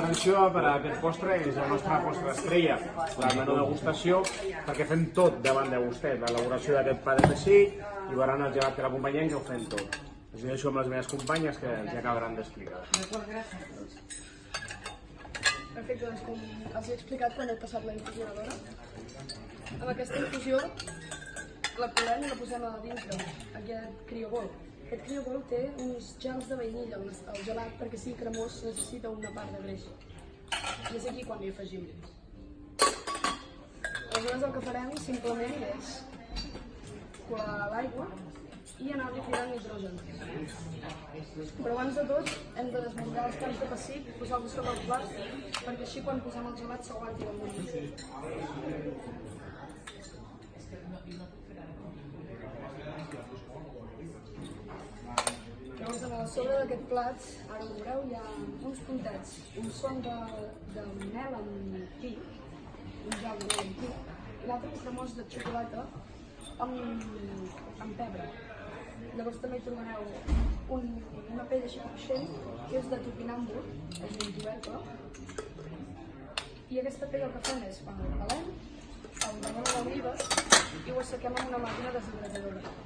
L'atenció per a aquest postre és el nostre postre estrella, el menú degustació, perquè fem tot davant de vostès, l'elaboració d'aquest pa de pessic i veuran el gelat que l'acompanyem, que ho fem tot. Us ho deixo amb les meves companyes que els acabaran d'explicar. Perfecte, doncs com els he explicat quan he passat la infusionadora, amb aquesta infusió la colem i la posem a dintre, aquest criobol. Aquest criobol té uns gels de vainilla, el gelat, perquè sigui cremós necessita una part de greix. I és aquí quan hi afegim. Aleshores el que farem simplement és colar l'aigua i anar-li tirant nitrogen. Però abans de tot hem de desmuntar els camps de pessic, posar-los sobre el plat, perquè així quan posem el gelat s'aguanti el munt. Llavors, a sobre d'aquest plat, ara ho veureu, hi ha uns puntets. Uns són de mel amb pi, un gel de mel amb pi, i l'altre un cremós de xocolata amb pebre. Llavors també hi trobareu una pell així cruixent, que és de topinàmbur, és un tubercle, i aquesta pell el que fem és, quan el pelem, el banyem a l'oliva i ho assequem amb una màquina deshidratadora.